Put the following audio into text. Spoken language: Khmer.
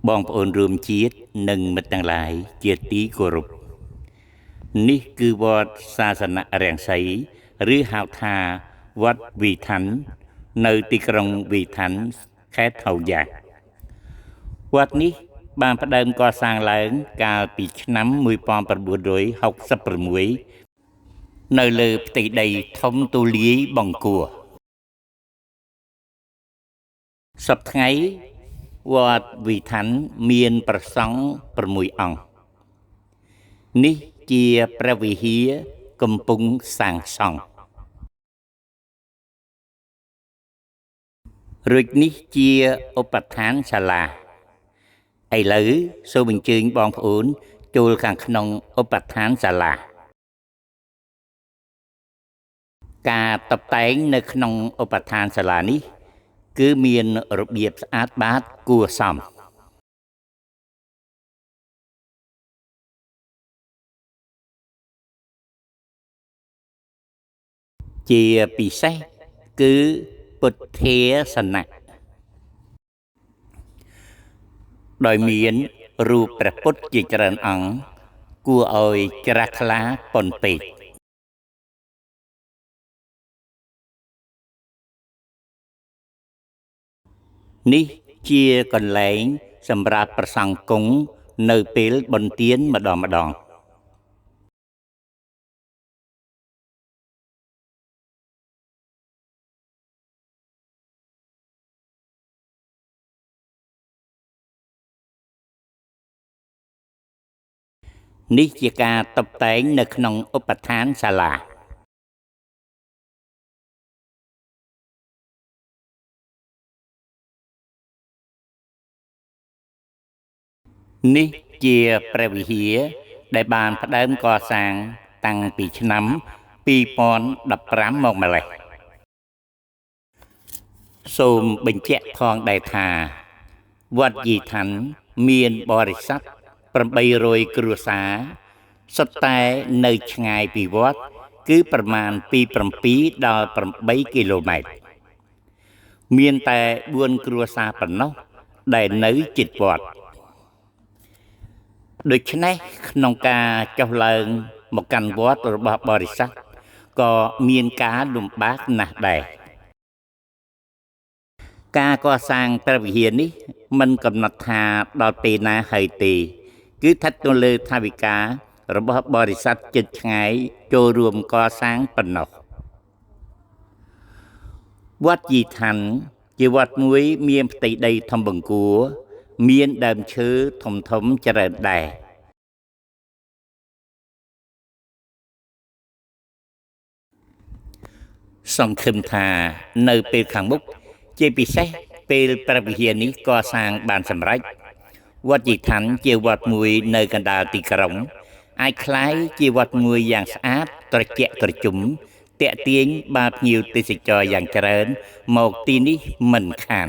បងប្អូនរួមជាតិនិងមិត្តទាំងឡាយជាទីគោរពនេះគឺវត្តសាសនារាំងសីឬហៅថាវត្តវីឋាន់នៅទីក្រុងវីឋាន់ខេត្តហៅយ៉ាវត្តនេះបានផ្ដើមកសាងឡើងកាលពីឆ្នាំ1966នៅលើផ្ទៃដីធំទូលាយបង្គួរសប្តាហ៍ថ្ងៃវត្តវីឋាន់មានព្រះសង្ឃ6អង្គនេះជាព្រះវិហារកំពុងសាងសង់រួចនេះជាឧបដ្ឋានសាលាឥឡូវសូមអញ្ជើញបងប្អូនចូលខាងក្នុងឧបដ្ឋានសាលាការតុបតែងនៅក្នុងឧបដ្ឋានសាលានេះគឺមានរបៀបស្អាតបាតគួរសមជាពិសេសគឺពុទ្ធាសនៈដោយមានរូបព្រះពុទ្ធជាច្រើនអង្គគួរឲ្យជ្រះថ្លាប៉ុនពេកនេះជាកន្លែងសម្រាប់ប្រសង់គង់នៅពេលបុណ្យទានម្ដងនេះជាការតុបតែងនៅក្នុងឧបដ្ឋានសាលានេះជាព្រះវិហារដែលបានផ្ដើមកសាងតាំងពីឆ្នាំ2015មកម្លេះសូមបញ្ជាក់ផងដែរថាវត្តយីឋាន់មានបរិស័ទ800គ្រួសារសុទ្ធតែនៅឆ្ងាយពីវត្តគឺប្រមាណពី7ដល់8គីឡូម៉ែត្រមានតែ4គ្រួសារប៉ុណ្ណោះដែលនៅជិតវត្តដូច្នេះក្នុងការចុះឡើងមកកាន់វត្តរបស់បរិស័ទក៏មានការលំបាកណាស់ដែរការកសាងព្រះវិហារនេះមិនកំណត់ថាដល់ពេលណាហើយទេគឺស្ថិតនៅលើថវិការបស់បរិស័ទជិតឆ្ងាយចូលរួមកសាងប៉ុណ្ណោះវត្តយីឋាន់ជាវត្តមួយមានផ្ទៃដីធំបង្គួរមានដើមឈើធំច្រើនដែរសង្ឃឹមថានៅពេលខាងមុខជាពិសេសពេលព្រះវិហារនេះកសាងបានសម្រេចវត្តយីឋាន់ជាវត្តមួយនៅកណ្ដាលទីក្រុងអាចក្លាយជាវត្តមួយយ៉ាងស្អាតត្រជាក់ត្រជុំទាក់ទាញបានភ្ញៀវទេសចរយ៉ាងច្រើនមកទីនេះមិនខាន